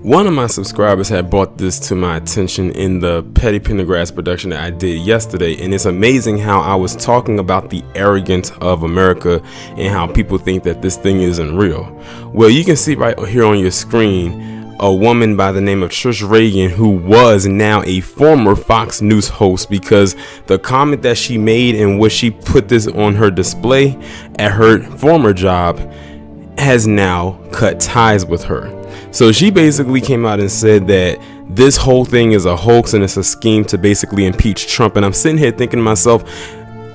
One of my subscribers had brought this to my attention in the Petty Pendergrass production that I did yesterday, and it's amazing how I was talking about the arrogance of America and how people think that this thing isn't real. Well, you can see right here on your screen a woman by the name of Trish Reagan, who was now a former Fox News host, because the comment that she made and what she put this on her display at her former job has now cut ties with her. So she basically came out and said that this whole thing is a hoax and it's a scheme to basically impeach Trump. And I'm sitting here thinking to myself,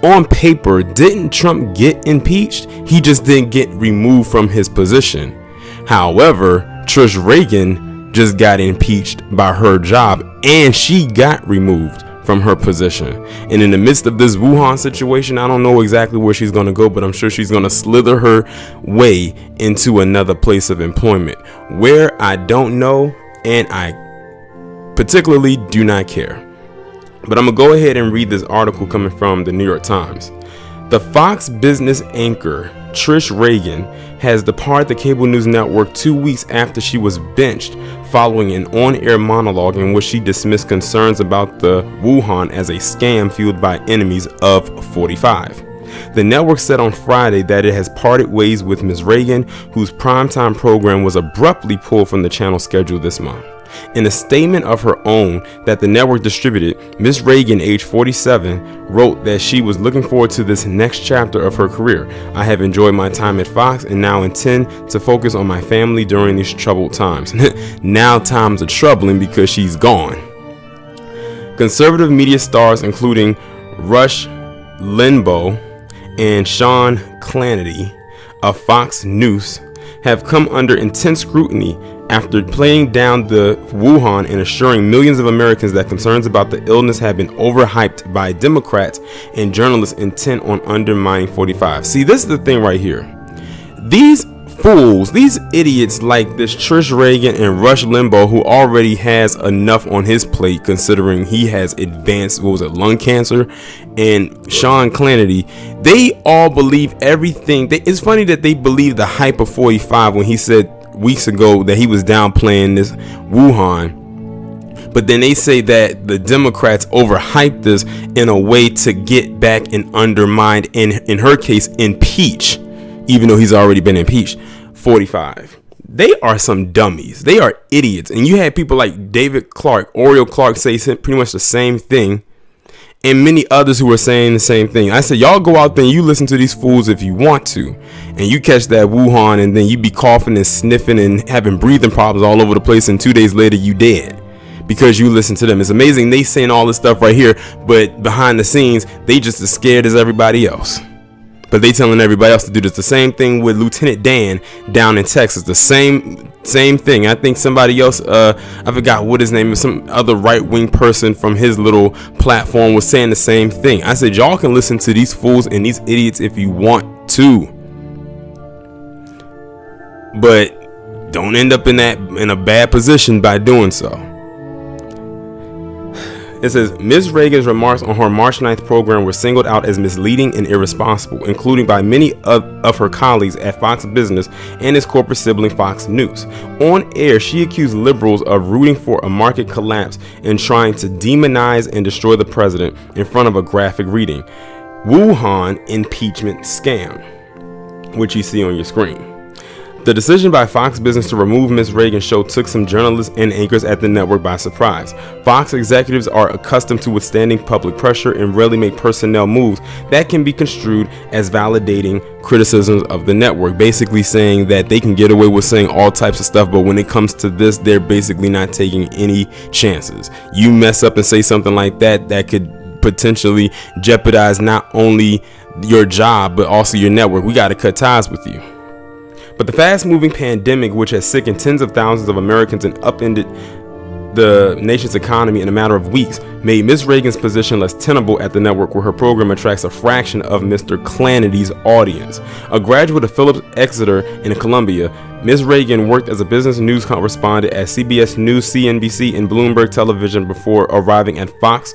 on paper, didn't Trump get impeached? He just didn't get removed from his position. However, Trish Reagan just got impeached by her job and she got removed from her position. And in the midst of this Wuhan situation, I don't know exactly where she's going to go, but I'm sure she's going to slither her way into another place of employment. Where, I don't know, and I particularly do not care. But I'm going to go ahead and read this article coming from the New York Times. The Fox Business anchor Trish Reagan has departed the cable news network 2 weeks after she was benched following an on-air monologue in which she dismissed concerns about the Wuhan as a scam fueled by enemies of 45. The network said on Friday that it has parted ways with Ms. Reagan, whose primetime program was abruptly pulled from the channel schedule this month. In a statement of her own that the network distributed, Ms. Reagan, age 47, wrote that she was looking forward to this next chapter of her career. I have enjoyed my time at Fox and now intend to focus on my family during these troubled times. Now times are troubling because she's gone. Conservative media stars including Rush Limbaugh and Sean Hannity of Fox News have come under intense scrutiny after playing down the Wuhan and assuring millions of Americans that concerns about the illness have been overhyped by Democrats and journalists intent on undermining 45. See, this is the thing right here. These fools, these idiots like this Trish Reagan and Rush Limbaugh, who already has enough on his plate considering he has advanced, lung cancer, and Sean Hannity, they all believe everything. It's funny that they believe the hype of 45 when he said weeks ago that he was downplaying this Wuhan, but then they say that the Democrats overhyped this in a way to get back and undermine, in her case, impeach, even though he's already been impeached, 45. They are some dummies. They are idiots. And you had people like David Clark, Oriel Clark, say pretty much the same thing, and many others who are saying the same thing. I said, y'all go out there and you listen to these fools if you want to, and you catch that Wuhan and then you be coughing and sniffing and having breathing problems all over the place, and 2 days later you dead because you listen to them. It's amazing they saying all this stuff right here, but behind the scenes they just as scared as everybody else. But they telling everybody else to do this. The same thing with Lieutenant Dan down in Texas. The same thing. I think somebody else, I forgot what his name is, some other right-wing person from his little platform was saying the same thing. I said, y'all can listen to these fools and these idiots if you want to, but don't end up in a bad position by doing so. It says, Ms. Reagan's remarks on her March 9th program were singled out as misleading and irresponsible, including by many of her colleagues at Fox Business and its corporate sibling Fox News. On air, she accused liberals of rooting for a market collapse and trying to demonize and destroy the president in front of a graphic reading, Wuhan impeachment scam, which you see on your screen. The decision by Fox Business to remove Ms. Reagan's show took some journalists and anchors at the network by surprise. Fox executives are accustomed to withstanding public pressure and rarely make personnel moves that can be construed as validating criticisms of the network, basically saying that they can get away with saying all types of stuff, but when it comes to this, they're basically not taking any chances. You mess up and say something like that, that could potentially jeopardize not only your job, but also your network. We got to cut ties with you. But the fast-moving pandemic, which has sickened tens of thousands of Americans and upended the nation's economy in a matter of weeks, made Ms. Reagan's position less tenable at the network, where her program attracts a fraction of Mr. Hannity's audience. A graduate of Phillips Exeter in Columbia, Ms. Reagan worked as a business news correspondent at CBS News, CNBC, and Bloomberg Television before arriving at Fox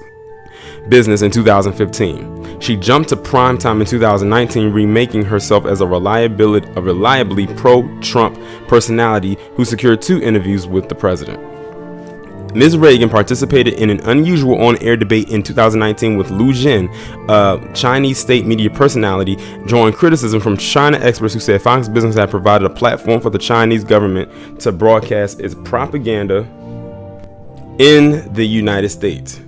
business in 2015. She jumped to primetime in 2019, remaking herself as a reliably pro-Trump personality who secured 2 interviews with the president. Ms. Reagan participated in an unusual on-air debate in 2019 with Lu Jin, a Chinese state media personality, drawing criticism from China experts who said Fox Business had provided a platform for the Chinese government to broadcast its propaganda in the United States.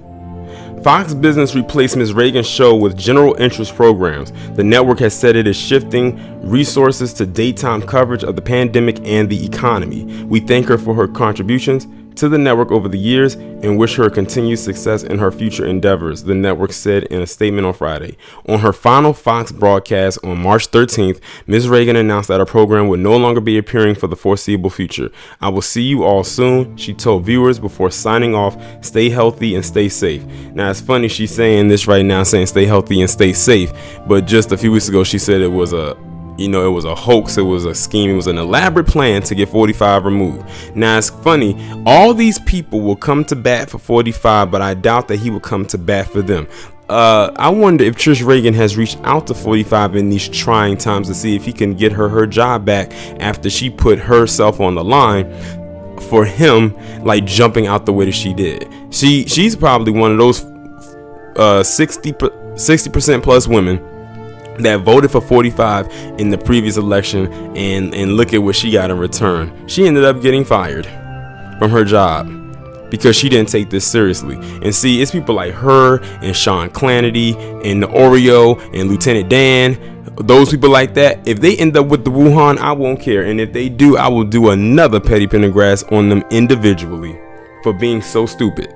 Fox Business replaced Ms. Reagan's show with general interest programs. The network has said it is shifting resources to daytime coverage of the pandemic and the economy. We thank her for her contributions to the network over the years and wish her continued success in her future endeavors, the network said in a statement on Friday. On her final Fox broadcast on March 13th, Ms. Reagan announced that her program would no longer be appearing for the foreseeable future. "I will see you all soon," she told viewers before signing off. "Stay healthy and stay safe." Now, it's funny she's saying this right now, saying stay healthy and stay safe, but just a few weeks ago she said it was a hoax, it was a scheme, it was an elaborate plan to get 45 removed. Now, it's funny, all these people will come to bat for 45, but I doubt that he will come to bat for them. I wonder if Trish Reagan has reached out to 45 in these trying times to see if he can get her job back after she put herself on the line for him, like jumping out the way that she did. She's probably one of those 60% plus women that voted for 45 in the previous election, and look at what she got in return. She ended up getting fired from her job because she didn't take this seriously. And see, it's people like her and Sean Clanity and the Oreo and Lieutenant Dan, those people like that. If they end up with the Wuhan, I won't care. And if they do, I will do another Petty Pendergrass on them individually for being so stupid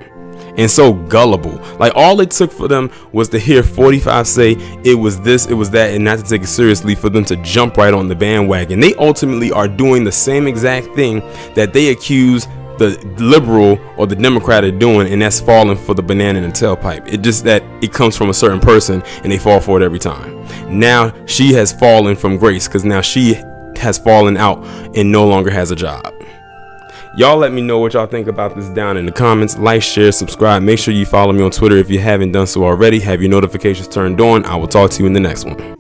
and so gullible. Like, all it took for them was to hear 45 say it was this, it was that, and not to take it seriously for them to jump right on the bandwagon. They ultimately are doing the same exact thing that they accuse the liberal or the Democrat of doing, and that's falling for the banana in the tailpipe. It just that it comes from a certain person and they fall for it every time. Now she has fallen from grace because now she has fallen out and no longer has a job. Y'all let me know what y'all think about this down in the comments. Like, share, subscribe. Make sure you follow me on Twitter if you haven't done so already. Have your notifications turned on. I will talk to you in the next one.